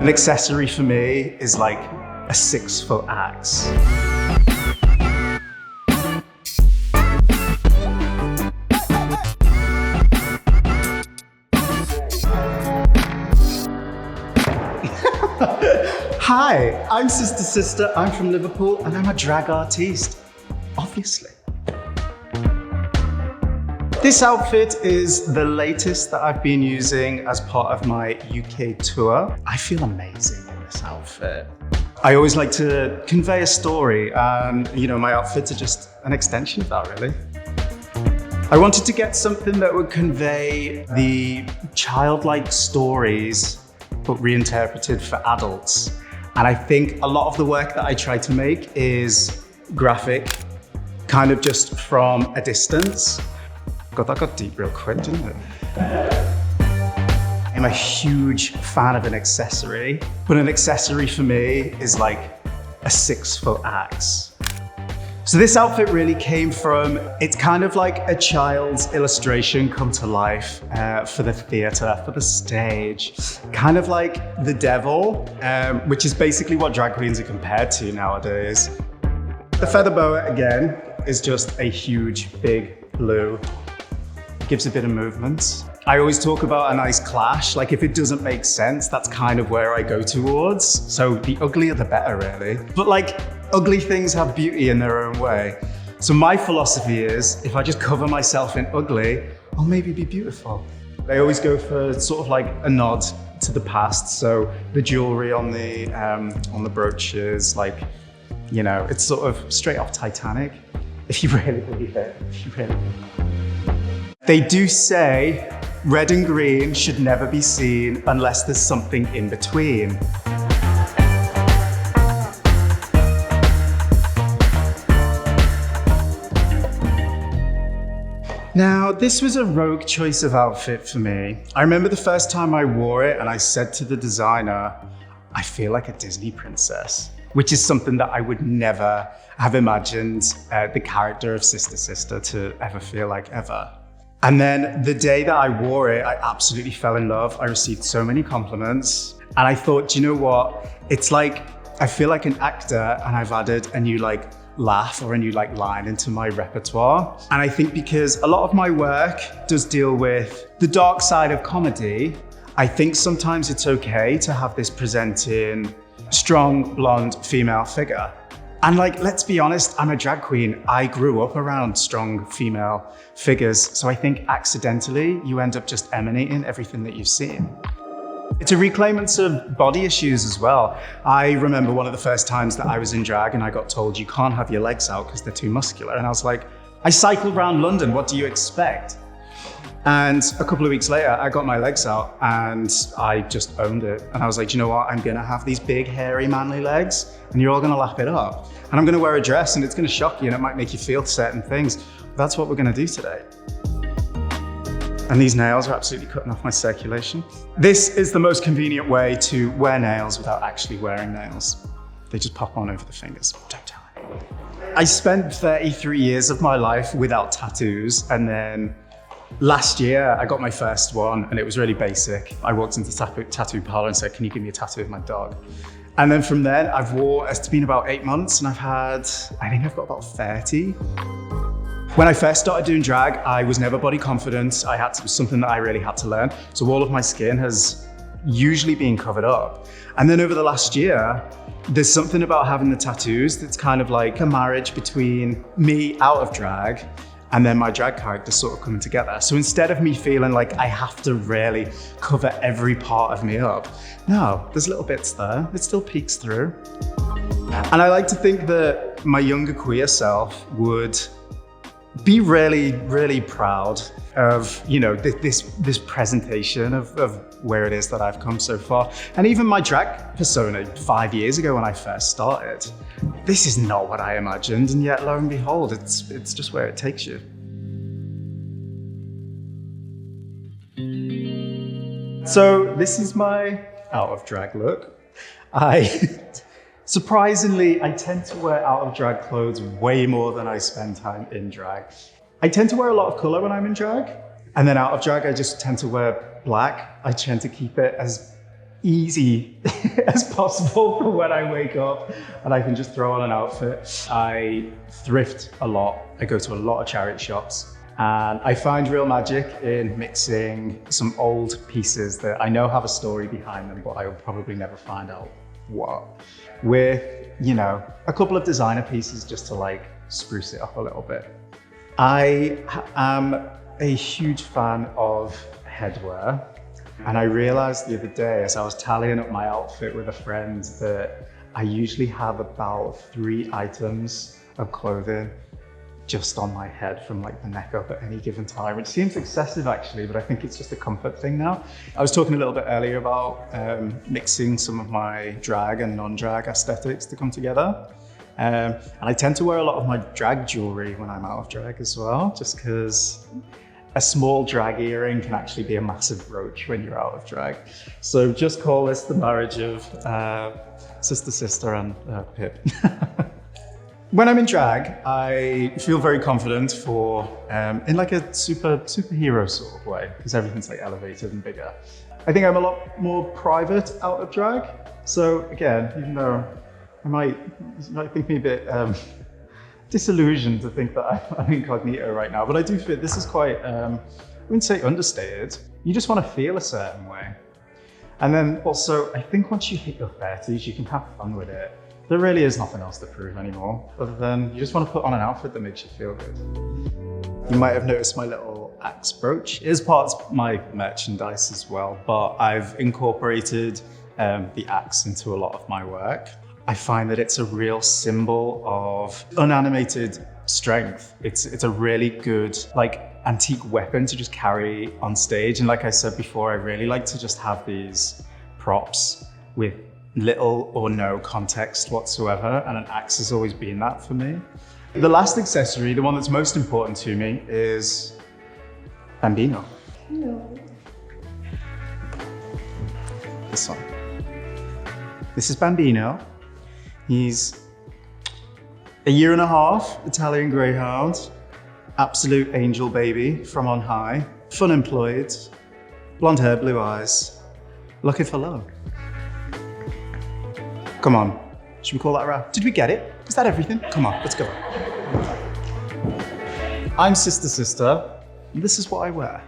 An accessory for me is like a 6-foot axe. Hi, I'm Sister. I'm from Liverpool and I'm a drag artiste, obviously. This outfit is the latest that I've been using as part of my UK tour. I feel amazing in this outfit. I always like to convey a story and, my outfits are just an extension of that, really. I wanted to get something that would convey the childlike stories, but reinterpreted for adults. And I think a lot of the work that I try to make is graphic, kind of just from a distance. God, that got deep real quick, didn't it? I'm a huge fan of an accessory, but an accessory for me is like a 6-foot axe. So this outfit really came from, it's kind of like a child's illustration come to life for the theatre, for the stage. Kind of like the devil, which is basically what drag queens are compared to nowadays. The feather boa, again, is just a huge, big blue. Gives a bit of movement. I always talk about a nice clash. Like if it doesn't make sense, that's kind of where I go towards. So the uglier the better, really. But like ugly things have beauty in their own way. So my philosophy is if I just cover myself in ugly, I'll maybe be beautiful. I always go for sort of like a nod to the past. So the jewelry on the brooches, like, it's sort of straight off Titanic. If you really believe it, They do say red and green should never be seen unless there's something in between. Now, this was a rogue choice of outfit for me. I remember the first time I wore it and I said to the designer, I feel like a Disney princess, which is something that I would never have imagined the character of Sister to ever feel like ever. And then the day that I wore it, I absolutely fell in love. I received so many compliments. And I thought, do you know what? It's like, I feel like an actor and I've added a new laugh or a new line into my repertoire. And I think because a lot of my work does deal with the dark side of comedy, I think sometimes it's okay to have this presenting strong, blonde female figure. And let's be honest, I'm a drag queen. I grew up around strong female figures. So I think accidentally, you end up just emanating everything that you've seen. It's a reclaimance of body issues as well. I remember one of the first times that I was in drag and I got told you can't have your legs out because they're too muscular. And I was like, I cycled around London, what do you expect? And a couple of weeks later, I got my legs out and I just owned it. And I was like, you know what? I'm gonna have these big, hairy, manly legs and you're all gonna lap it up. And I'm gonna wear a dress and it's gonna shock you and it might make you feel certain things. That's what we're gonna do today. And these nails are absolutely cutting off my circulation. This is the most convenient way to wear nails without actually wearing nails. They just pop on over the fingers. Don't tell anyone. I spent 33 years of my life without tattoos, and then last year, I got my first one and it was really basic. I walked into the tattoo parlor and said, can you give me a tattoo of my dog? And then from then, it's been about 8 months and I think I've got about 30. When I first started doing drag, I was never body confident. It was something that I really had to learn. So all of my skin has usually been covered up. And then over the last year, there's something about having the tattoos that's kind of like a marriage between me out of drag and then my drag character sort of coming together. So instead of me feeling like I have to really cover every part of me up, no, there's little bits there. It still peeks through. And I like to think that my younger queer self would be really, really proud of, this presentation of where it is that I've come so far. And even my drag persona 5 years ago when I first started, this is not what I imagined. And yet, lo and behold, it's just where it takes you. So this is my out of drag look. Surprisingly, I tend to wear out of drag clothes way more than I spend time in drag. I tend to wear a lot of color when I'm in drag. And then out of drag, I just tend to wear black. I tend to keep it as easy as possible for when I wake up and I can just throw on an outfit. I thrift a lot. I go to a lot of charity shops and I find real magic in mixing some old pieces that I know have a story behind them, but I will probably never find out what, with, you know, a couple of designer pieces just to like spruce it up a little bit. I am a huge fan of headwear. And I realized the other day as I was tallying up my outfit with a friend that I usually have about 3 items of clothing just on my head from like the neck up at any given time, which seems excessive actually, but I think it's just a comfort thing now. I was talking a little bit earlier about mixing some of my drag and non-drag aesthetics to come together. And I tend to wear a lot of my drag jewelry when I'm out of drag as well, just because a small drag earring can actually be a massive brooch when you're out of drag. So just call this the marriage of sister and Pip. When I'm in drag, I feel very confident in like a superhero sort of way, because everything's like elevated and bigger. I think I'm a lot more private out of drag. So again, even though you might think me a bit disillusioned to think that I'm incognito right now, but I do feel this is quite, I wouldn't say understated. You just want to feel a certain way. And then also, I think once you hit your 30s, you can have fun with it. There really is nothing else to prove anymore, other than you just want to put on an outfit that makes you feel good. You might have noticed my little axe brooch. It is part of my merchandise as well, but I've incorporated the axe into a lot of my work. I find that it's a real symbol of unanimated strength. It's a really good like antique weapon to just carry on stage. And like I said before, I really like to just have these props with little or no context whatsoever. And an axe has always been that for me. The last accessory, the one that's most important to me, is Bambino. No. This one. This is Bambino. He's a 1.5 years, Italian greyhound, absolute angel baby from on high, fun employed, blonde hair, blue eyes, looking for love. Come on, should we call that a wrap? Did we get it? Is that everything? Come on, let's go. I'm Sister, and this is what I wear.